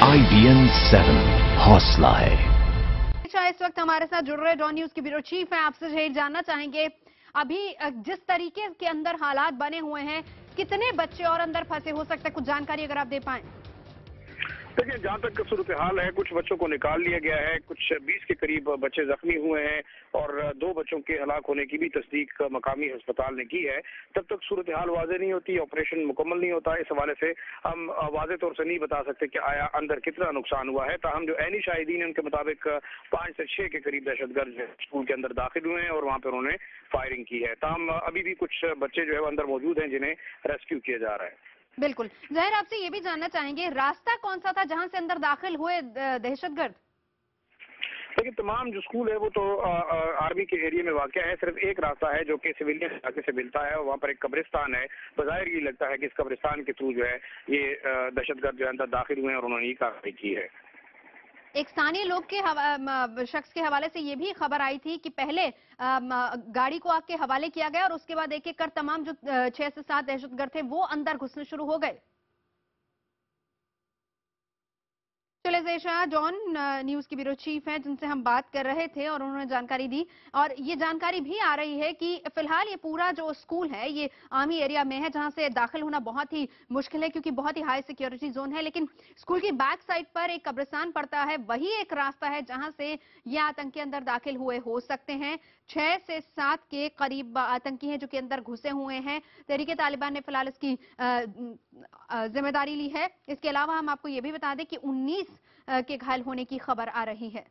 IBN 7 हौसला है। इस वक्त हमारे साथ जुड़ रहे डॉन न्यूज के ब्यूरो चीफ हैं, आपसे यही जानना चाहेंगे अभी जिस तरीके के अंदर हालात बने हुए हैं, कितने बच्चे और अंदर फंसे हो सकते हैं, कुछ जानकारी अगर आप दे पाएं। देखिए, जहाँ तक सूरत हाल है, कुछ बच्चों को निकाल लिया गया है, कुछ 20 के करीब बच्चे जख्मी हुए हैं और 2 बच्चों के हलाक होने की भी तस्दीक मकामी अस्पताल ने की है। तब तक सूरत हाल वाज़ेह नहीं होती, ऑपरेशन मुकम्मल नहीं होता। इस हवाले से हम वाज़ेह तौर से नहीं बता सकते कि आया अंदर कितना नुकसान हुआ है। ताहम जो ऐनी शाहिदीन है, उनके मुताबिक 5 से 6 के करीब दहशतगर्द स्कूल के अंदर दाखिल हुए हैं और वहाँ पर उन्होंने फायरिंग की है। ताहम अभी भी कुछ बच्चे जो है अंदर मौजूद हैं, जिन्हें रेस्क्यू किया जा रहा है। बिल्कुल, ज़ाहिर आपसे ये भी जानना चाहेंगे, रास्ता कौन सा था जहां से अंदर दाखिल हुए दहशतगर्द? लेकिन तमाम जो स्कूल है वो तो आर्मी के एरिया में वाक़ है। सिर्फ एक रास्ता है जो कि सिविलियन इलाके से मिलता है और वहाँ पर एक कब्रिस्तान है। बज़ाहिर ये लगता है कि इस कब्रिस्तान के थ्रू जो है ये दहशतगर्द जो है अंदर दाखिल हुए हैं और उन्होंने ये कार्रवाई की है। एक स्थानीय लोग के शख्स के हवाले से ये भी खबर आई थी कि पहले गाड़ी को आग के हवाले किया गया और उसके बाद एक एक कर तमाम जो 6 से 7 दहशतगर्द थे वो अंदर घुसने शुरू हो गए। जॉन न्यूज की ब्यूरो चीफ हैं, जिनसे हम बात कर रहे थे और उन्होंने जानकारी दी। और ये जानकारी भी आ रही है कि फिलहाल ये पूरा जो स्कूल है ये आर्मी एरिया में है, जहां से दाखिल होना बहुत ही मुश्किल है क्योंकि बहुत ही हाई सिक्योरिटी जोन है। लेकिन स्कूल की बैक साइड पर एक कब्रिस्तान पड़ता है, वही एक रास्ता है जहां से ये आतंकी अंदर दाखिल हुए हो सकते हैं। 6 से 7 के करीब आतंकी हैं जो कि अंदर घुसे हुए हैं। तहरीके तालिबान ने फिलहाल इसकी जिम्मेदारी ली है। इसके अलावा हम आपको ये भी बता दें कि 19 के घायल होने की खबर आ रही है।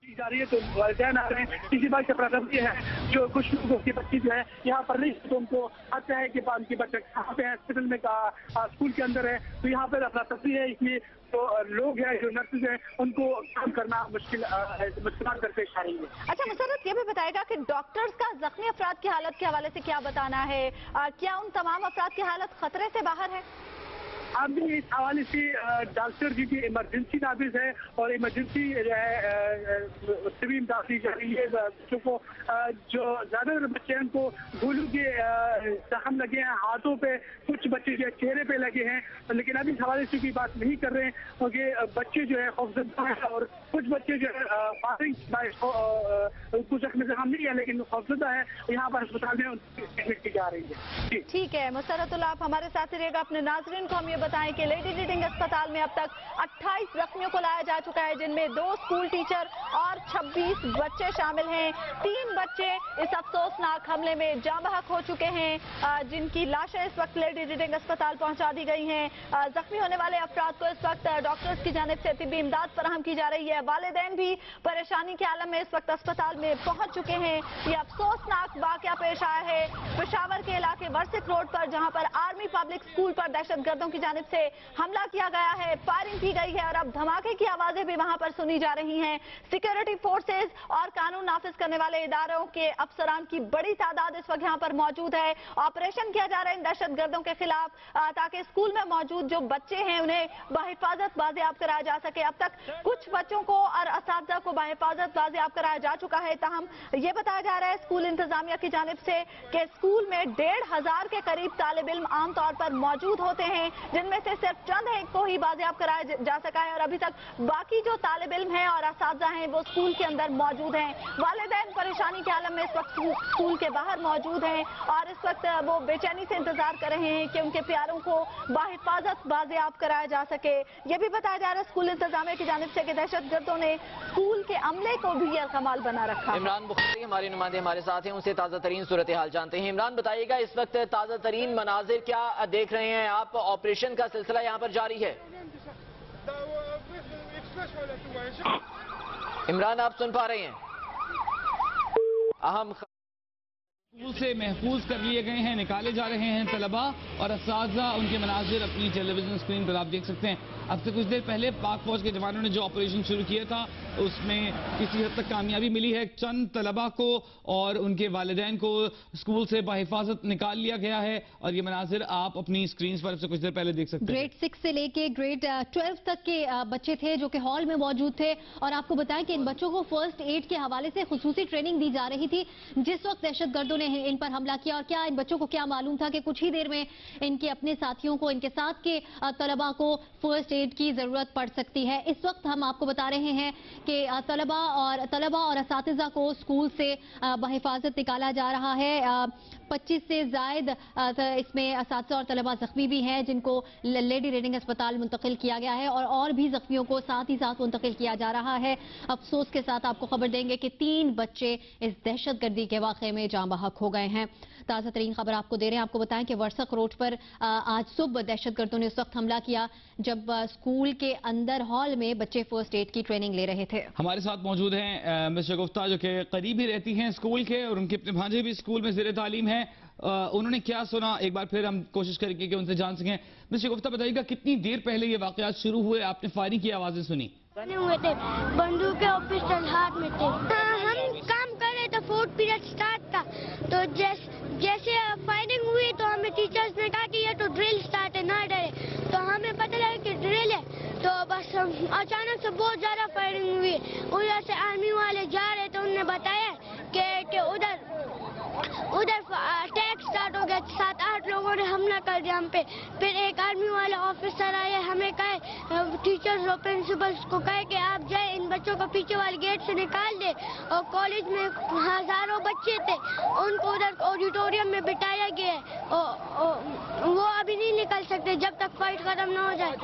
जा रही है तो वालिदैन आ रहे हैं, किसी बात से प्रगति है जो कुछ लोगों की बच्ची जो है यहाँ पर नहीं, तो उनको आता है कि उनकी बच्चे कहाँ पे है, हॉस्पिटल में कहा, स्कूल के अंदर है, तो यहाँ पर अफरा-तफरी है। इसलिए तो लोग हैं जो नर्सेज हैं उनको काम करना मुश्किल दरपेश आ रही है। अच्छा मुसर्रत, ये भी बताएगा कि डॉक्टर्स का जख्मी अफराद की हालत के हवाले से क्या बताना है? क्या उन तमाम अफराद की हालत खतरे से बाहर है? अभी इस हवाले से डॉक्टर जी की इमरजेंसी नाफिज है और इमरजेंसी जो है सिविल इमदाद दी जा रही है। बच्चों को जो ज्यादातर बच्चे हैं उनको गोलू के जख्म लगे हैं हाथों पे, कुछ बच्चे जो है चेहरे पे लगे हैं, लेकिन अभी इस हवाले से की बात नहीं कर रहे हैं क्योंकि बच्चे जो है खौफजदा है और कुछ बच्चे जो है फायरिंग कुछ जख्म नहीं है लेकिन खौफजदा है। यहाँ पर अस्पताल में एडमिट की जा रही है। ठीक है मुसर्रतुल्लाह, आप हमारे साथ ही रहेगा। अपने नाज़रीन को हम ये बताएं कि लेडी रीडिंग अस्पताल में अब तक 28 जख्मियों को लाया जा चुका है, जिनमें 2 स्कूल टीचर और 26 बच्चे शामिल हैं। 3 बच्चे इस अफसोसनाक हमले में जाँ बहक हो चुके हैं, जिनकी लाशें इस वक्त लेडी रीडिंग अस्पताल पहुंचा दी गई हैं। जख्मी होने वाले अफराद को इस वक्त डॉक्टर्स की जानिब से तिब्बी इमदाद फराहम की जा रही है। वालिदैन भी परेशानी के आलम में इस वक्त अस्पताल में पहुंच चुके हैं। ये अफसोसनाक वाकया पेश आया है पेशावर के इलाके वर्सिक रोड पर, जहां पर आर्मी पब्लिक स्कूल पर दहशतगर्दों की जानिब से हमला किया गया है, फायरिंग की गई है और अब धमाके की आवाजें भी वहां पर सुनी जा रही हैं। सिक्योरिटी फोर्सेस और कानून नाफिज करने वाले इदारों के अफसरान की बड़ी तादाद इस वक्त यहाँ पर मौजूद है। ऑपरेशन किया जा रहा है इन दहशतगर्दों के खिलाफ ताकि स्कूल में मौजूद जो बच्चे हैं उन्हें बाहिफाजत बाजियाब कराया जा सके। अब तक कुछ बच्चों को और असातिज़ा को बाहिफाजत बाजियाब कराया जा चुका है। ताहम ये बताया जा रहा है स्कूल इंतजामिया की जानिब से कि स्कूल में 1,500 के करीब तालिब इल्म आमतौर पर मौजूद होते हैं, जिनमें से सिर्फ चंद एक को ही बाजियाब कराया जा सका है और अभी तक बाकी जो तालिब इल्म हैं और असातिज़ा हैं वो स्कूल के अंदर मौजूद हैं। वालिदैन परेशानी के आलम में इस वक्त स्कूल के बाहर मौजूद हैं और इस वक्त वो बेचैनी से इंतजार कर रहे हैं कि उनके प्यारों को बाहिफाजत बाजियाब कराया जा सके। ये भी बताया जा रहा है स्कूल इंतजामिया की जानिब से कि दहशतगर्दों ने स्कूल के अमले को भी यरगमाल बना रखा। इमरान बुखारी हमारे नुमाइंदे हमारे साथ हैं, उनसे ताज़ा तरीन सूरत हाल जानते हैं। इमरान बताइएगा इस वक्त ताज़ा तरीन मनाजिर क्या देख रहे हैं आप? ऑपरेशन का सिलसिला यहाँ पर जारी है। इमरान आप सुन पा रहे हैं? अहम स्कूल से महफूज कर लिए गए हैं, निकाले जा रहे हैं तलबा और असातिज़ा। उनके मनाजिर अपनी टेलीविजन स्क्रीन पर आप देख सकते हैं। अब से कुछ देर पहले पाक फौज के जवानों ने जो ऑपरेशन शुरू किया था उसमें किसी हद तक कामयाबी मिली है। चंद तलबा को और उनके वालिदैन को स्कूल से बाहिफाजत निकाल लिया गया है और ये मनाजिर आप अपनी स्क्रीन पर से कुछ देर पहले देख सकते हैं। ग्रेड 6 से लेके ग्रेड 12 तक के बच्चे थे जो कि हॉल में मौजूद थे और आपको बताएं कि इन बच्चों को फर्स्ट एड के हवाले से खुसूसी ट्रेनिंग दी जा रही थी। जिस वक्त दहशतगर्दों ने में इन पर हमला किया और क्या इन बच्चों को क्या मालूम था कि कुछ ही देर में इनके अपने साथियों को, इनके साथ के तलबा को फर्स्ट एड की जरूरत पड़ सकती है। इस वक्त हम आपको बता रहे हैं कि तलबा और असातिज़ा को स्कूल से बहिफाजत निकाला जा रहा है। 25 से जायद इसमें असातिज़ा और तलबा जख्मी भी हैं, जिनको लेडी रीडिंग अस्पताल मुंतकिल किया गया है और भी जख्मियों को साथ ही साथ मुंतकिल किया जा रहा है। अफसोस के साथ आपको खबर देंगे कि 3 बच्चे इस दहशतगर्दी के वाक़े में जाँ बहक हो गए हैं। ताज़ा तरीन खबर आपको दे रहे हैं। आपको बताएं कि वर्सक रोड पर आज सुबह दहशतगर्दों ने उस वक्त हमला किया जब स्कूल के अंदर हॉल में बच्चे फर्स्ट एड की ट्रेनिंग ले रहे थे। हमारे साथ मौजूद हैं मिस्टर गुफ्ता, जो कि करीब ही रहती हैं स्कूल के और उनके अपने भांजे भी स्कूल में ज़ेर तालीम है। उन्होंने क्या सुना, एक बार फिर हम कोशिश करेंगे कि उनसे जान सकें। मिस्टर गुफ्ता, बताइएगा कितनी देर पहले ये वाक़यात शुरू हुए, आपने फायरिंग की आवाज़ें सुनी? बने हुए थे, बंदूक के और पिस्टल हाथ में थे। हम काम कर रहे थे, 4th पीरियड स्टार्ट था, तो जैसे फायरिंग हुई तो हमें टीचर्स ने कहा कि ये तो ड्रिल स्टार्ट है, ना डरे। तो हमें पता लगा कि ड्रिल है, तो बस अचानक से बहुत ज्यादा फायरिंग हुई। उधर से आर्मी वाले जा रहे थे, उन्होंने बताया कि उधर अटैक स्टार्ट हो गया। 7-8 लोगों ने हमला कर दिया हम पे। फिर एक आर्मी वाले ऑफिसर आए, हमें कहे, टीचर्स और प्रिंसिपल्स को कहे कि आप जाए इन बच्चों को पीछे वाले गेट से निकाल दे। और कॉलेज में हजारों बच्चे थे, उनको उधर ऑडिटोरियम में बिठाया गया है। वो अभी नहीं निकल सकते जब तक फाइट खत्म ना हो जाए।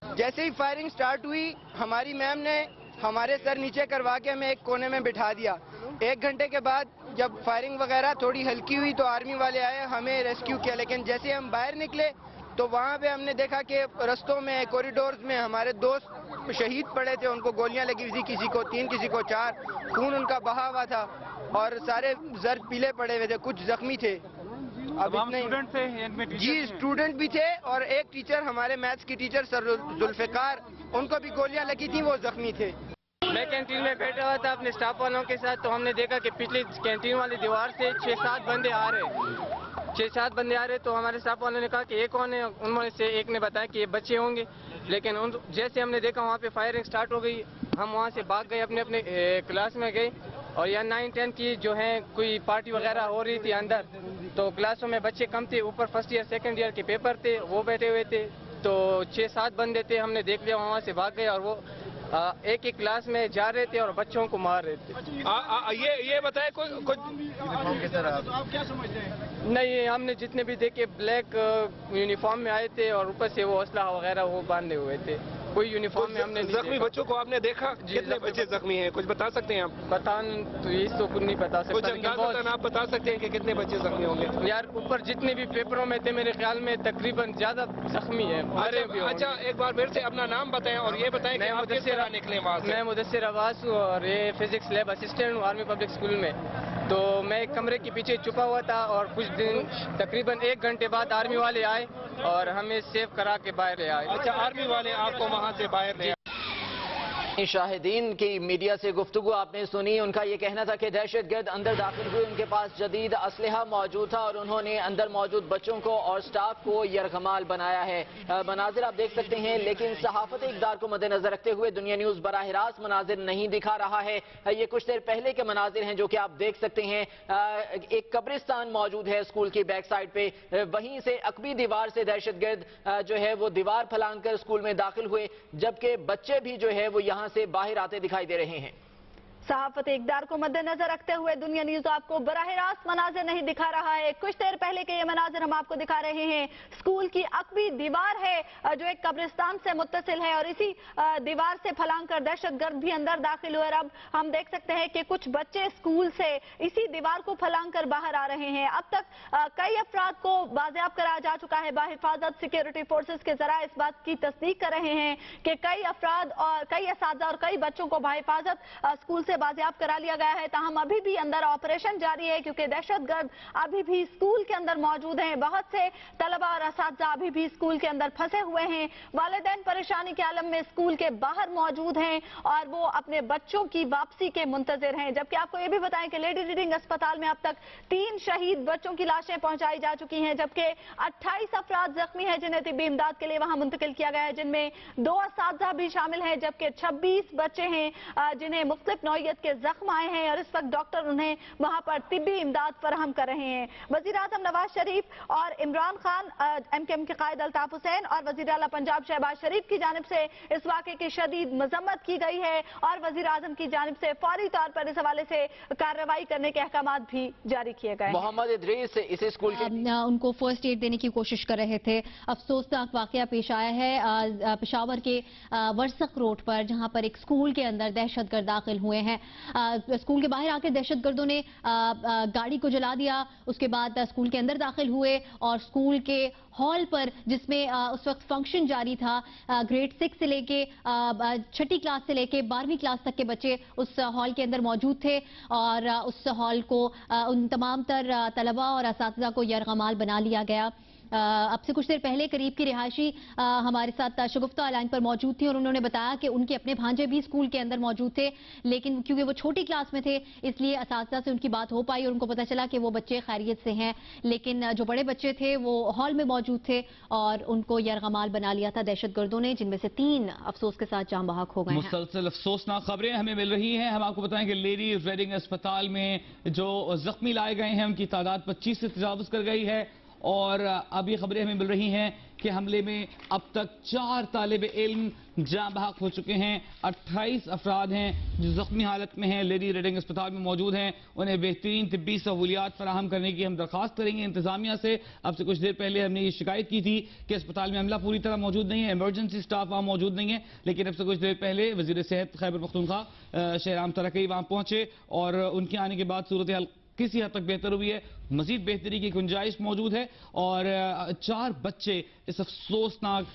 जैसे ही फायरिंग स्टार्ट हुई, हमारी मैम ने हमारे सर नीचे करवा के हमें एक कोने में बिठा दिया। 1 घंटे के बाद जब फायरिंग वगैरह थोड़ी हल्की हुई तो आर्मी वाले आए, हमें रेस्क्यू किया। लेकिन जैसे हम बाहर निकले तो वहाँ पे हमने देखा कि रस्तों में, कॉरिडोर्स में हमारे दोस्त शहीद पड़े थे, उनको गोलियां लगी हुई थी, किसी को 3, किसी को 4, खून उनका बहा हुआ था और सारे जर्द पीले पड़े हुए थे, कुछ जख्मी थे। अब स्टूडेंट थे? जी, स्टूडेंट भी थे और एक टीचर, हमारे मैथ्स की टीचर सर जुल्फिकार, उनको भी गोलियां लगी थी, वो जख्मी थे। मैं कैंटीन में बैठा हुआ था अपने स्टाफ वालों के साथ, तो हमने देखा कि पिछली कैंटीन वाली दीवार से 6-7 बंदे आ रहे। तो हमारे स्टाफ वालों ने कहा कि ये कौन है। उनमें से एक ने बताया कि ये बच्चे होंगे। लेकिन जैसे हमने देखा वहाँ पे फायरिंग स्टार्ट हो गई, हम वहाँ से भाग गए, अपने अपने क्लास में गए। और यहाँ 9-10 की जो है कोई पार्टी वगैरह हो रही थी अंदर, तो क्लासों में बच्चे कम थे, ऊपर फर्स्ट ईयर सेकेंड ईयर के पेपर थे, वो बैठे हुए थे। तो 6-7 बंदे थे, हमने देख लिया, वहाँ से भाग गए और वो एक एक क्लास में जा रहे थे और बच्चों को मार रहे थे। ये बताए कुछ आप क्या समझते हैं? नहीं, हमने जितने भी देखे ब्लैक यूनिफॉर्म में आए थे और ऊपर से वो असला वगैरह वो बांधे हुए थे। कोई यूनिफॉर्म में हमने जख्मी बच्चों को आपने देखा? कितने बच्चे जख्मी हैं, कुछ बता सकते हैं आप? तो ये तो कुछ नहीं बता सकता। कुछ आप बता सकते हैं कि कितने बच्चे जख्मी होंगे? यार ऊपर जितने भी पेपरों में थे मेरे ख्याल में तकरीबन ज्यादा जख्मी है। अच्छा, एक बार फिर से अपना नाम बताएं और ये बताएं कि आप किस तरह निकले वहाँ से? मैं मुदस्सिर अब्बास हूँ और ये फिजिक्स लैब असिस्टेंट हूँ आर्मी पब्लिक स्कूल में। तो मैं एक कमरे के पीछे छुपा हुआ था और कुछ दिन तकरीबन 1 घंटे बाद आर्मी वाले आए और हमें सेव करा के बाहर ले आए। अच्छा, आर्मी वाले आपको वहाँ से बाहर ले आए? शाहिदीन की मीडिया से गुफ्तगू आपने सुनी। उनका ये कहना था कि दहशतगर्द अंदर दाखिल हुए, उनके पास जदीद असलहा मौजूद था और उन्होंने अंदर मौजूद बच्चों को और स्टाफ को यरगमाल बनाया है। मनाजिर आप देख सकते हैं, लेकिन सहाफत इक़दार को मद्देनजर रखते हुए दुनिया न्यूज बराह रास्त मनाजिर नहीं दिखा रहा है। ये कुछ देर पहले के मनाजिर हैं जो कि आप देख सकते हैं। एक कब्रिस्तान मौजूद है स्कूल की बैक साइड पे, वहीं से अकबी दीवार से दहशतगर्द जो है वो दीवार फलांग कर स्कूल में दाखिल हुए, जबकि बच्चे भी जो है वो यहाँ से बाहर आते दिखाई दे रहे हैं। सहाफत इक़दार को मद्देनजर रखते हुए दुनिया न्यूज आपको बराह रास्त मनाजिर नहीं दिखा रहा है। कुछ देर पहले के ये मनाजिर हम आपको दिखा रहे हैं। स्कूल की अकबी दीवार है जो एक कब्रिस्तान से मुत्तसिल है और इसी दीवार से फलांग कर दहशतगर्द भी अंदर दाखिल हुए। अब हम देख सकते हैं कि कुछ बच्चे स्कूल से इसी दीवार को फलांग कर बाहर आ रहे हैं। अब तक कई अफराद को बाजियाब कराया जा चुका है। बाहिफाजत सिक्योरिटी फोर्सेज के जरा इस बात की तस्दीक कर रहे हैं कि कई अफराद और कई असातिज़ा और कई बच्चों को बाहिफाजत स्कूल से बाजियाब करा लिया गया है। ताहम अभी भी अंदर ऑपरेशन जारी है क्योंकि दहशतगर्द अभी भी स्कूल के अंदर मौजूद हैं। बहुत से तलबा और असातिज़ा अभी भी स्कूल के अंदर फंसे हुए हैं। वालिदैन परेशानी के आलम में स्कूल के बाहर मौजूद हैं और वो अपने बच्चों की वापसी के मुंतजिर हैं। जबकि आपको ये भी बताएं कि लेडी रीडिंग अस्पताल में अब तक 3 शहीद बच्चों की लाशें पहुंचाई जा चुकी हैं, जबकि 28 अफराद जख्मी हैं जिन्हें तिब्बी इमदाद के लिए वहां मुंतकिल किया गया है, जिनमें 2 असातिज़ा भी शामिल हैं, जबकि 26 बच्चे हैं जिन्हें मुख्तलिफ नौइया नौयत के जख्म आए हैं और इस वक्त डॉक्टर उन्हें वहां पर तिब्बी इमदाद फराहम कर रहे हैं। वजीर आजम नवाज शरीफ और इमरान खान, MKM के कायद अल्ताफ हुसैन और वजीर आला पंजाब शहबाज शरीफ की जानिब से इस वाक़े की शदीद मजम्मत की गई है और वजीर आजम की जानिब से फौरी तौर पर इस हवाले से कार्रवाई करने के अहकामात भी जारी किए गए। मोहम्मद इदरीस इसी स्कूल के उनको फर्स्ट एड देने की कोशिश कर रहे थे। अफसोसनाक वाकया पेश आया है पेशावर के वर्सक रोड पर, जहां पर एक स्कूल के अंदर दहशतगर्द दाखिल हुए हैं। स्कूल के बाहर आकर दहशतगर्दों ने गाड़ी को जला दिया, उसके बाद स्कूल के अंदर दाखिल हुए और स्कूल के हॉल पर, जिसमें उस वक्त फंक्शन जारी था, ग्रेड 6 से लेके 6ठी क्लास से लेके 12वीं क्लास तक के बच्चे उस हॉल के अंदर मौजूद थे और उस हॉल को उन तमाम तर तलबा और असातिज़ा को यरगमाल बना लिया गया। अब से कुछ देर पहले करीब की रिहायशी हमारे साथ शगुफ्ता लाइन पर मौजूद थी और उन्होंने बताया कि उनके अपने भांजे भी स्कूल के अंदर मौजूद थे, लेकिन क्योंकि वो छोटी क्लास में थे इसलिए असातिज़ा से उनकी बात हो पाई और उनको पता चला कि वो बच्चे खैरियत से हैं, लेकिन जो बड़े बच्चे थे वो हॉल में मौजूद थे और उनको यरगमाल बना लिया था दहशतगर्दों ने, जिनमें से 3 अफसोस के साथ जान बहक हो गए हैं। मुसलसल अफसोसनाक खबरें हमें मिल रही हैं। हम आपको बताएं कि लेडी रेडिंग अस्पताल में जो जख्मी लाए गए हैं उनकी तादाद 25 से तजावुज़ कर गई है और अब ये खबरें हमें मिल रही हैं कि हमले में अब तक 4 तालिब इल्म जान बहक हो चुके हैं। 28 अफराद हैं जो जख्मी हालत में हैं, लेडी रेडिंग अस्पताल में मौजूद हैं। उन्हें बेहतरीन तिब्बी सहूलियात फराहम करने की हम दरख्वास्त करेंगे इंतजामिया से। अब से कुछ देर पहले हमने ये शिकायत की थी कि अस्पताल में अमला पूरी तरह मौजूद नहीं है, इमरजेंसी स्टाफ वहाँ मौजूद नहीं है, लेकिन अब से कुछ देर पहले वजीर सेहत खैबर पख्तूनख्वा शहराम तरक्की वहाँ पहुंचे और उनके आने के बाद सूरत हाल किसी हद तक बेहतर हुई है, मजीद बेहतरी की गुंजाइश मौजूद है और 4 बच्चे इस अफसोसनाक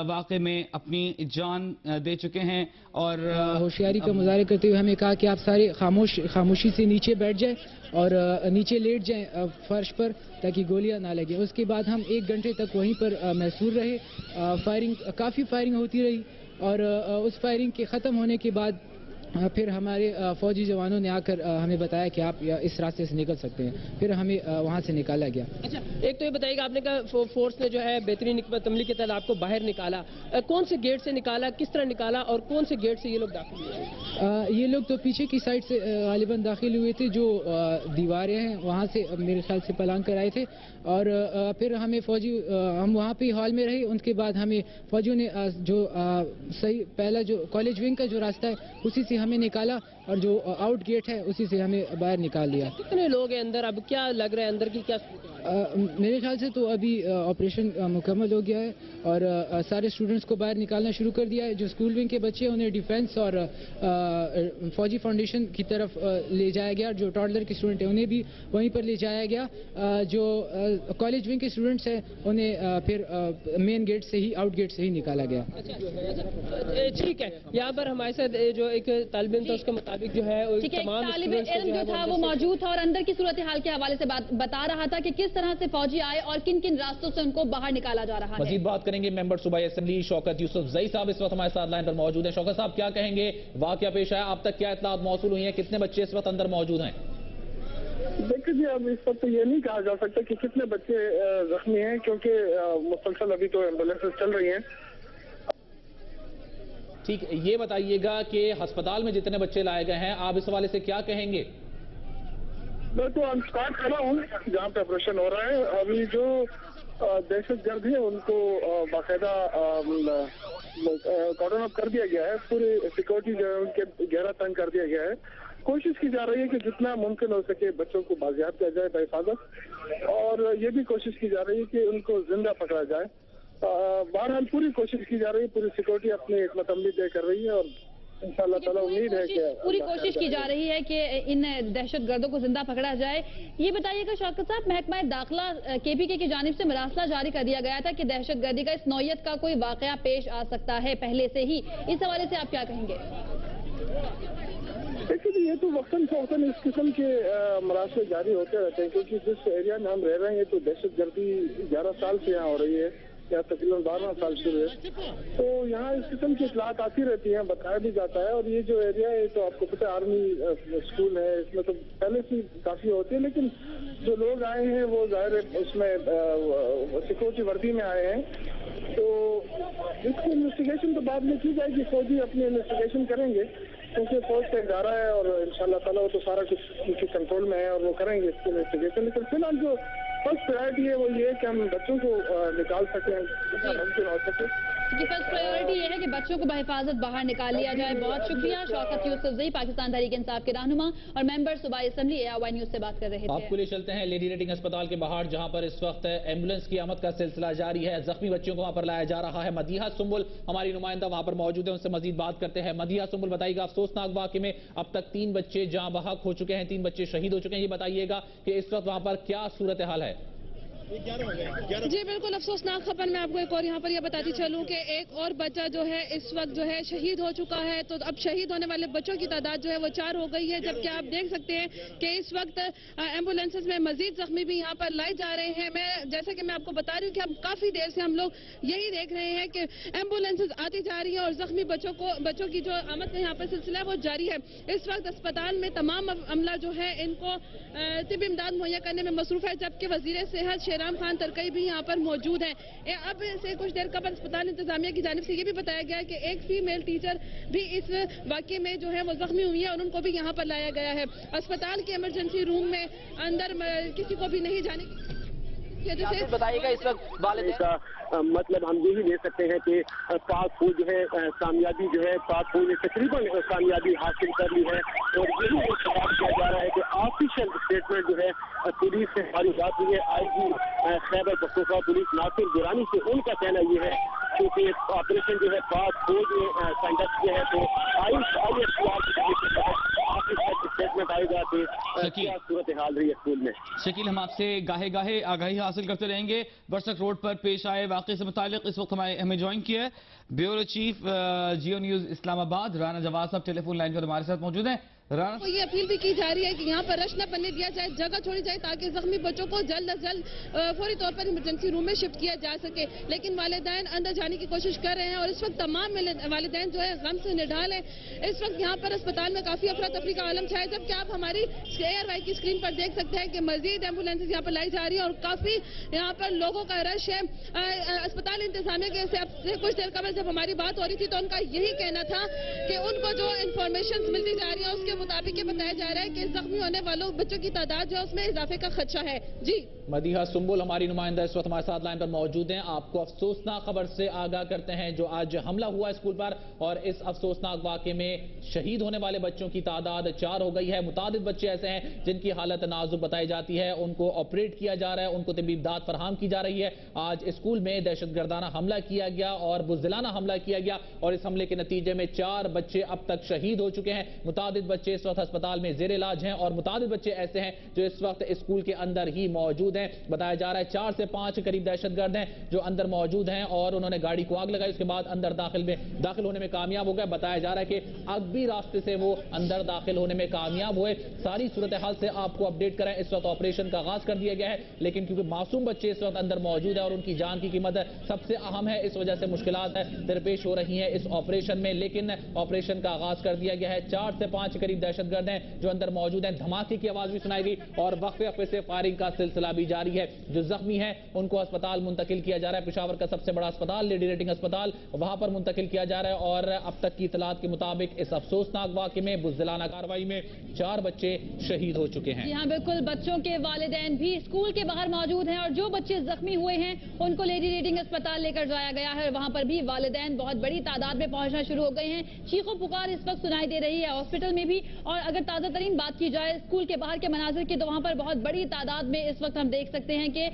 वाक़े में अपनी जान दे चुके हैं। और होशियारी का मुजाहरा करते हुए हमें कहा कि आप सारे खामोशी से नीचे बैठ जाएं और नीचे लेट जाएं फर्श पर ताकि गोलियां ना लगे। उसके बाद हम 1 घंटे तक वहीं पर महसूर रहे। काफ़ी फायरिंग होती रही और उस फायरिंग के ख़त्म होने के बाद फिर हमारे फौजी जवानों ने आकर हमें बताया कि आप इस रास्ते से निकल सकते हैं, फिर हमें वहाँ से निकाला गया। अच्छा, एक तो ये बताइएगा, आपने कहा फोर्स ने जो है बेहतरीन हिकमत अमली के तहत आपको बाहर निकाला, कौन से गेट से निकाला, किस तरह निकाला और कौन से गेट से ये लोग दाखिल हुए? ये लोग तो पीछे की साइड से गालिबन दाखिल हुए थे, जो दीवारें हैं वहाँ से मेरे ख्याल से पलांग कर आए थे और फिर हमें हम वहाँ पे हॉल में रहे। उनके बाद हमें फौजियों ने जो सही पहला जो कॉलेज विंग का जो रास्ता है उसी से हमें निकाला और जो आउट गेट है उसी से हमें बाहर निकाल दिया। कितने लोग हैं अंदर, अब क्या लग रहा है अंदर की क्या? मेरे ख्याल से तो अभी ऑपरेशन मुकम्मल हो गया है और सारे स्टूडेंट्स को बाहर निकालना शुरू कर दिया है। जो स्कूल विंग के बच्चे हैं उन्हें डिफेंस और फौजी फाउंडेशन की तरफ ले जाया गया। जो टॉडलर के स्टूडेंट हैं उन्हें भी वहीं पर ले जाया गया। जो कॉलेज विंग के स्टूडेंट्स हैं उन्हें फिर मेन गेट से ही, आउट गेट से ही निकाला गया। ठीक है, यहाँ पर हमारे साथ जो एक तालिब इल्म था उसके मुताबिक जो है तमाम तालिब इल्म जो था वो मौजूद था और अंदर की सूरत हाल के हवाले से बता रहा था कि किस तरह से फौजी आए और किन किन रास्तों से उनको बाहर निकाला जा रहा है। मजीद बात करेंगे मेंबर सूबाई असेंबली शौकत यूसुफजई साहब इस वक्त हमारे साथ लाइन पर मौजूद है। शौकत साहब, क्या कहेंगे, वाकया पेश आया, अब तक क्या इत्तलात मौसूल हुई है, कितने बच्चे इस वक्त अंदर मौजूद हैं? देखिए जी, अब इस वक्त तो ये नहीं कहा जा सकता कि कितने बच्चे जख्मी हैं, क्योंकि मुसलसल अभी तो एम्बुलेंसेस चल रही हैं। ठीक, ये बताइएगा कि अस्पताल में जितने बच्चे लाए गए हैं, आप इस हवाले से क्या कहेंगे? मैं तो स्टार्ट कर रहा हूँ जहाँ पे ऑपरेशन हो रहा है। अभी जो दहशतगर्द है उनको बाकायदा कॉर्डन अप कर दिया गया है, पूरी सिक्योरिटी जो है उनके घेरा तंग कर दिया गया है। कोशिश की जा रही है कि जितना मुमकिन हो सके बच्चों को बाजियाब किया जाए बहिफाजत, और ये भी कोशिश की जा रही है कि उनको जिंदा पकड़ा जाए। बहरहाल पूरी कोशिश की जा रही है, पूरी सिक्योरिटी अपनी हिकमत अमली तय कर रही है और इंशाअल्लाह ताला उम्मीद है कि पूरी कोशिश की जा रही है कि इन दहशतगर्दों को जिंदा पकड़ा जाए। ये बताइएगा शौकत साहब, महकमा दाखिला KPK की जानिब से मरासला जारी कर दिया गया था कि दहशतगर्दी का इस नौयत का कोई वाकया पेश आ सकता है पहले से ही, इस हवाले से आप क्या कहेंगे? देखिए, ये तो वक्तन फवक्तन इस किस्म के मरासले जारी होते रहते हैं, क्योंकि जिस एरिया में हम रह रहे हैं तो दहशतगर्दी 11 साल से यहाँ हो रही है, या तकरीबन 12 साल शुरू है, तो यहाँ इस किस्म की इतलात आती रहती हैं, बताया भी जाता है। और ये जो एरिया है तो आपको पता है आर्मी स्कूल है, इसमें तो पहले से काफी होती है, लेकिन जो लोग आए हैं वो जाहिर है उसमें सिक्योरिटी वर्दी में आए हैं, तो इसकी इन्वेस्टिगेशन तो बाद में की जाएगी, फौजी अपनी इन्वेस्टिगेशन करेंगे। क्योंकि फौज का इदारा है और इंशाल्लाह ताला वो तो सारा कुछ उनके कंट्रोल में है और वो करेंगे इसके इन्वेस्टिगेशन। लेकिन फिलहाल जो फर्स्ट प्रायोरिटी है वो ये है कि हम बच्चों को निकाल सकें, जितना मुमकिन हो सके। जी, फर्स्ट प्रायोरिटी ये है कि बच्चों को बहिफाजत बाहर निकाल लिया जाए। बहुत शुक्रिया। शौकत यूसुफजई, पाकिस्तान तहरीक इंसाफ के रहनुमा और मेंबर सूबाई असेंबली AIY न्यूज से बात कर रहे थे। आपको ले चलते हैं लेडी रेटिंग अस्पताल के बाहर, जहां पर इस वक्त एम्बुलेंस की आमद का सिलसिला जारी है। जख्मी बच्चों को वहां पर लाया जा रहा है। मदीहा सुंबुल हमारी नुमाइंदा वहां पर मौजूद है, उनसे मजीद बात करते हैं। मदीहा सुंबुल, बताइएगा अफसोसनाक वाक़े में अब तक 3 बच्चे जाँ बहक हो चुके हैं, 3 बच्चे शहीद हो चुके हैं। ये बताइएगा कि इस वक्त वहां पर क्या सूरत हाल है? जी बिल्कुल अफसोसनाक खबर। मैं आपको एक और यहाँ पर यह बताती चलूँ कि एक और बच्चा जो है इस वक्त जो है शहीद हो चुका है। तो अब शहीद होने वाले बच्चों की तादाद जो है वो 4 हो गई है, जबकि आप देख सकते हैं कि इस वक्त एम्बुलेंसेज में मजीद जख्मी भी यहाँ पर लाए जा रहे हैं। जैसे कि मैं आपको बता रही हूँ कि हम काफी देर से हम लोग यही देख रहे हैं कि एम्बुलेंसेज आती जा रही है और जख्मी बच्चों की जो आमद का यहाँ पर सिलसिला है वो जारी है। इस वक्त अस्पताल में तमाम अमला जो है इनको तिब्बी इमदाद मुहैया करने में मसरूफ है, जबकि वजीर सेहत राम खान तरकई भी यहाँ पर मौजूद हैं। अब से कुछ देर कबल अस्पताल इंतजामिया की जानिब से ये भी बताया गया है कि एक फीमेल टीचर भी इस वाकये में जो है वो जख्मी हुई है और उनको भी यहाँ पर लाया गया है। अस्पताल के इमरजेंसी रूम में अंदर किसी को भी नहीं जाने की। बताइएगा इस वक्त वालिद का मतलब हम यही ले सकते हैं कि पाक फौज जो है कामयाबी जो है पाक फौज ने तकरीबन कामयाबी हासिल कर ली है और यही इस्तेमाल किया जा रहा है कि ऑफिशियल स्टेटमेंट जो है पुलिस से हमारी बात हुई है IG खैबर पख्तूनख्वा पुलिस नासिर दुरानी से। उनका कहना ये है क्योंकि ऑपरेशन जो है पाक फौज ने कंडक्ट किया है तो स्टेटमेंट आएगा कि क्या सूरत हाल रही है स्कूल में। शकील, हम आपसे गाहे गाहे आगाही हासिल करते रहेंगे। बरसक रोड पर पेश आए वाक़े से मुतालिक इस वक्त हमें ज्वाइन किया है ब्यूरो चीफ जियो न्यूज इस्लामाबाद राना जवाद साहब टेलीफोन लाइन पर हमारे साथ मौजूद हैं। तो ये अपील भी की जा रही है कि यहाँ पर रश न बनने दिया जाए, जगह छोड़ी जाए ताकि जख्मी बच्चों को जल्द अज जल्द फौरी तौर पर इमरजेंसी रूम में शिफ्ट किया जा सके। लेकिन वालिदैन अंदर जाने की कोशिश कर रहे हैं और इस वक्त तमाम वालिदैन जो है गम से निढाल है। इस वक्त यहाँ पर अस्पताल में काफी अफरा तफरी का आलम छाया, जबकि आप हमारी AIY की स्क्रीन पर देख सकते हैं कि मजीद एम्बुलेंसेज यहाँ पर लाई जा रही है और काफी यहाँ पर लोगों का रश है। अस्पताल इंतजामिया के से कुछ देर कबल जब हमारी बात हो रही थी तो उनका यही कहना था कि उनको जो इंफॉर्मेशन मिलती जा रही है उसके मुताबिक ये बताया जा रहा है कि जख्मी होने वालों बच्चों की तादाद जो है उसमें इजाफे का खदशा है। जी मदीहा सुंबुल हमारी नुमाइंदा इस वक्त हमारे साथ लाइन पर मौजूद हैं। आपको अफसोसनाक खबर से आगाह करते हैं जो आज हमला हुआ स्कूल पर और इस अफसोसनाक वाकये में शहीद होने वाले बच्चों की तादाद 4 हो गई है। मुतादिद बच्चे ऐसे हैं जिनकी हालत नाजुक बताई जाती है, उनको ऑपरेट किया जा रहा है, उनको तिब्बी इमदाद फराहम की जा रही है। आज स्कूल में दहशतगर्दाना हमला किया गया और बुज़दिलाना हमला किया गया और इस हमले के नतीजे में 4 बच्चे अब तक शहीद हो चुके हैं। मुतादिद बच्चे इस वक्त अस्पताल में जेर इलाज हैं और मुतादिद बच्चे ऐसे हैं जो इस वक्त स्कूल के अंदर ही मौजूद हैं। बताया जा रहा है 4 से 5 करीब दहशतगर्द हैं जो अंदर मौजूद हैं और उन्होंने गाड़ी को आग लगाई, उसके बाद अंदर दाखिल होने में कामयाब हो गए। बताया जा रहा है कि अगबी रास्ते से वो अंदर दाखिल होने में कामयाब हुए। सारी सूरत हाल से आपको अपडेट करें। इस वक्त ऑपरेशन का आगाज कर दिया गया है, लेकिन क्योंकि मासूम बच्चे इस वक्त अंदर मौजूद है और उनकी जान की कीमत सबसे अहम है, इस वजह से मुश्किलात दरपेश हो रही हैं इस ऑपरेशन में। लेकिन ऑपरेशन का आगाज कर दिया गया है। 4 से 5 करीब दहशतगर्द हैं जो अंदर मौजूद हैं। धमाके की आवाज भी सुनाई गई और वक्फे वक्फे से फायरिंग का सिलसिला भी जारी है। जो जख्मी है उनको अस्पताल मुंतकिल किया जा रहा है। पेशावर का सबसे बड़ा अस्पताल लेडी रेटिंग अस्पताल वहां पर मुंतकिल किया जा रहा है और अब तक की इतलात के मुताबिक इस अफसोसनाक वाकये में बुज़दिलाना कार्रवाई में 4 बच्चे शहीद हो चुके हैं। जी हाँ बिल्कुल, बच्चों के वालिदैन भी स्कूल के बाहर मौजूद हैं और जो बच्चे जख्मी हुए हैं उनको लेडी रेटिंग अस्पताल लेकर जाया गया है। वहां पर भी वालिदैन बहुत बड़ी तादाद में पहुंचना शुरू हो गए हैं। चीखों पुकार इस वक्त सुनाई दे रही है हॉस्पिटल में भी। और अगर ताजा तरीन बात की जाए स्कूल के बाहर के मनाजिर की तो वहां पर बहुत बड़ी तादाद में इस वक्त हम देख सकते हैं कि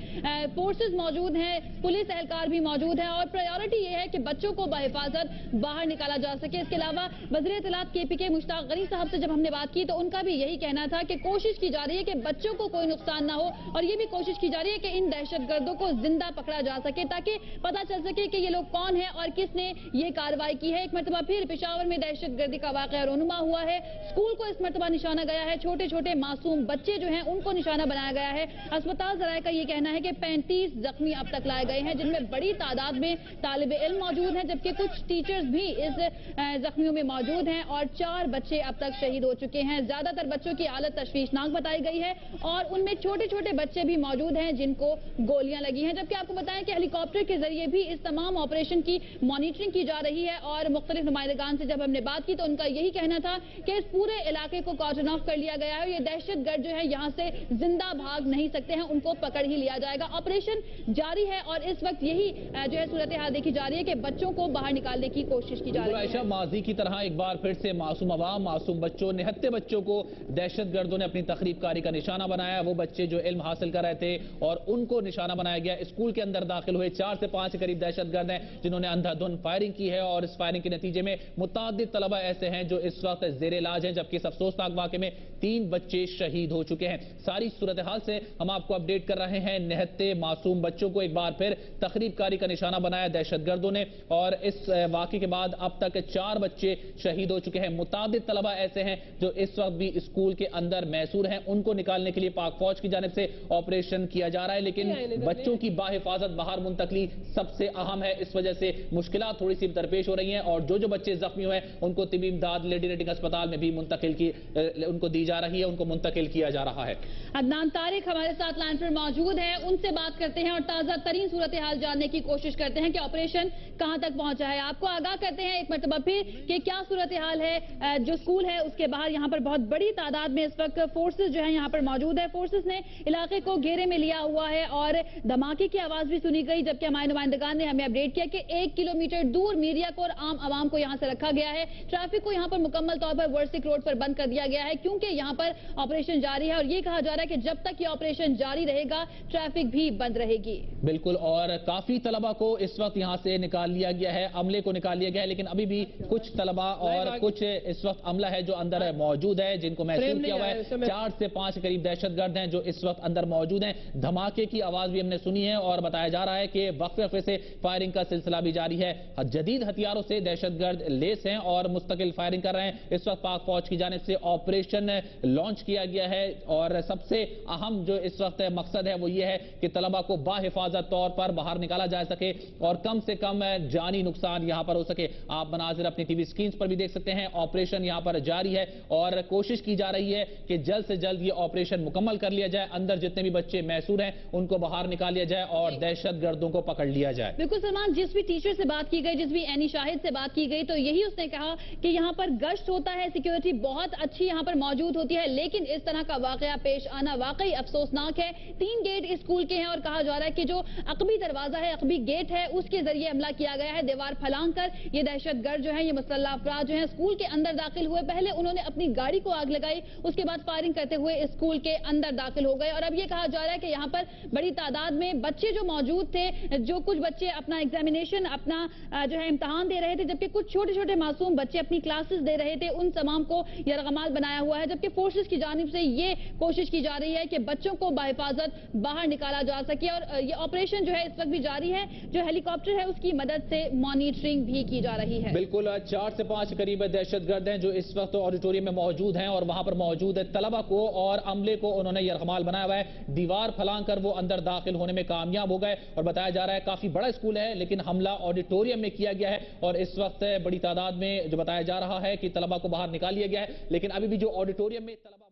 फोर्सेस मौजूद हैं, पुलिस एहलकार भी मौजूद है और प्रायोरिटी ये है कि बच्चों को बहिफाजत बाहर निकाला जा सके। इसके अलावा वज़ीर इत्तलात KPK मुश्ताक गनी साहब से जब हमने बात की तो उनका भी यही कहना था कि कोशिश की जा रही है कि बच्चों को कोई नुकसान ना हो और ये भी कोशिश की जा रही है कि इन दहशतगर्दों को जिंदा पकड़ा जा सके ताकि पता चल सके कि ये लोग कौन है और किसने ये कार्रवाई की है। एक मरतबा फिर पेशावर में दहशतगर्दी का वाकया रोनुमा हुआ है। स्कूल को इस मरतबा निशाना गया है। छोटे छोटे मासूम बच्चे जो हैं उनको निशाना बनाया गया है। अस्पताल ज़राए का ये कहना है कि 35 जख्मी अब तक लाए गए हैं, जिनमें बड़ी तादाद में तालिब इल्म मौजूद हैं, जबकि कुछ टीचर्स भी इस जख्मियों में मौजूद हैं और 4 बच्चे अब तक शहीद हो चुके हैं। ज्यादातर बच्चों की हालत तशवीशनाक बताई गई है और उनमें छोटे छोटे बच्चे भी मौजूद हैं जिनको गोलियां लगी हैं। जबकि आपको बताएं कि हेलीकॉप्टर के जरिए भी इस तमाम ऑपरेशन की मॉनिटरिंग की जा रही है और मुख्तलिफ नुमाइंदगान से जब हमने बात की तो उनका यही कहना था कि इस पूरे इलाके को कॉर्डन ऑफ कर लिया गया है। ये दहशतगर्द जो है यहाँ से जिंदा भाग नहीं सकते हैं, उनको पकड़ ही लिया जाएगा। ऑपरेशन जारी है और इस वक्त यही जो है सूरत हाल देखी जा रही है कि बच्चों को बाहर निकालने की कोशिश की जा रही है। माजी की तरह एक बार फिर से मासूम अवाम, मासूम बच्चों, निहत्ते बच्चों को दहशतगर्दों ने अपनी तखरीबकारी का निशाना बनाया। वो बच्चे जो इल्म हासिल कर रहे थे और उनको निशाना बनाया गया। स्कूल के अंदर दाखिल हुए 4 से 5 करीब दहशतगर्द हैं जिन्होंने अंधाधुंध फायरिंग की है और इस फायरिंग के नतीजे में मुतादिद तलबा ऐसे हैं जो इस वक्त जेर इलाज हैं, जबकि इस अफसोसनाक वाक़े में 3 बच्चे शहीद हो चुके हैं। सारी सूरत हाल से हम आपको अपडेट कर रहे हैं। निहत्ते मासूम बच्चों को एक बार फिर तखरीबकारी का निशाना बनाया दहशतगर्दों ने और इस वाक़े के बाद अब तक 4 बच्चे शहीद हो चुके हैं। मुतादिद तलबा ऐसे हैं जो इस वक्त भी स्कूल के अंदर महसूर हैं, उनको निकालने के लिए पाक फौज की जानिब से ऑपरेशन किया जा रहा है, लेकिन बच्चों की बाहिफाजत बाहर मुंतकली सबसे अहम है। इस वजह से मुश्किलात थोड़ी सी दरपेश हो रही हैं और जो बच्चे जख्मी हुए हैं उनको तिबी इमदाद लेडी रेटिंग अस्पताल में भी उनको दी जा रही है, उनको मुंतकिल किया जा रहा है। अदनान तारिक हमारे साथ लाइन पर मौजूद है, उनसे बात करते हैं और ताजा तरीन सूरत हाल जानने की कोशिश करते हैं कि ऑपरेशन कहां तक पहुंचा है। आपको आगाह करते हैं एक मरतबा फिर कि क्या सूरत हाल है। जो स्कूल है उसके बाहर यहाँ पर बहुत बड़ी तादाद में इस वक्त फोर्सेस जो है यहाँ पर मौजूद है। फोर्सेस ने इलाके को घेरे में लिया हुआ है और धमाके की आवाज भी सुनी गई, जबकि हमारे नुमाइंदगान ने हमें अपडेट किया कि 1 किलोमीटर दूर मीडिया को और आम आवाम को यहाँ से रखा गया है। ट्रैफिक को यहाँ पर मुकम्मल तौर पर वर्सिक रोड पर बंद कर दिया गया है क्योंकि यहाँ पर ऑपरेशन जारी है और ये कहा जा रहा है कि जब तक ये ऑपरेशन जारी रहेगा ट्रैफिक भी बंद रहेगी। बिल्कुल, और काफी तलबा को इस वक्त यहाँ से निकाल लिया गया है, अमले को निकाल लिया गया है, लेकिन अभी भी कुछ तलबा और कुछ इस वक्त अमला है जो अंदर मौजूद है, जिनको महसूस किया हुआ है। 4 से 5 करीब दहशतगर्द हैं जो इस वक्त अंदर मौजूद हैं। धमाके की आवाज भी हमने सुनी है और बताया जा रहा है कि वक्फे से फायरिंग का सिलसिला भी जारी है। जदीद हथियारों से दहशतगर्द लेस हैं और मुस्तकिल फायरिंग कर रहे हैं। इस वक्त पाक फौज की जानिब से ऑपरेशन लॉन्च किया गया है और सबसे अहम जो इस वक्त मकसद है वो ये है कि तलबा को बाहिफाजत तौर पर बाहर निकाला जा सके और कम से कम जानी नुकसान यहां पर हो सके। आप मनाजिर अपनी टीवी स्क्रीन पर भी देख सकते हैं। ऑपरेशन यहां पर जारी है और कोशिश की जा रही है कि जल्द से जल्द ये ऑपरेशन मुकम्मल कर लिया जाए, अंदर जितने भी बच्चे महसूर हैं उनको बाहर निकाल लिया जाए और दहशतगर्दों को पकड़ लिया जाए। बिल्कुल सलमान, जिस भी टीचर से बात की गई, जिस भी एनी शाहिद से बात की गई, तो यही उसने कहा कि यहाँ पर गश्त होता है, सिक्योरिटी बहुत अच्छी यहाँ पर मौजूद होती है, लेकिन इस तरह का वाकया पेश आना वाकई अफसोसनाक है। 3 गेट स्कूल के हैं और कहा जा रहा है कि जो अकबी दरवाजा है, अकबी गेट है, उसके जरिए हमला किया गया है। दीवार फलांग कर ये दहशतगर्द जो है, ये मुसल्लह अफराद जो है स्कूल के अंदर दाखिल हुए। पहले उन्होंने अपनी गाड़ी को आग लगाई, उसके बाद फायरिंग करते हुए स्कूल के अंदर दाखिल हो गए और अब ये कहा जा रहा है कि यहाँ पर बड़ी तादाद में बच्चे जो मौजूद थे, जो कुछ बच्चे अपना एग्जामिनेशन, अपना जो है इम्तहान दे रहे थे, जबकि कुछ छोटे छोटे मासूम बच्चे अपनी क्लासेस दे रहे थे, उन तमाम को यरगमाल बनाया हुआ है। जबकि फोर्सेस की जानिब से ये कोशिश की जा रही है कि बच्चों को बाहिफाजत बाहर निकाला जा सके और ये ऑपरेशन जो है इस वक्त भी जारी है। जो हेलीकॉप्टर है उसकी मदद से मॉनिटरिंग भी की जा रही है। बिल्कुल, 4 से 5 करीब दहशतगर्द हैं जो इस वक्त ऑडिटोरियम में मौजूद हैं और वहां पर मौजूद तलबा को और अमले को उन्होंने यरगमाल बनाया हुआ है। दीवार फलांग कर वो अंदर दाखिल होने में कामयाब हो गए और बताया जा रहा है काफी बड़ा स्कूल है, लेकिन हमला ऑडिटोरियम में किया गया है और इस वक्त बड़ी तादाद में जो बताया जा रहा है कि तलबा को बाहर निकाल लिया गया है, लेकिन अभी भी जो ऑडिटोरियम में तलबा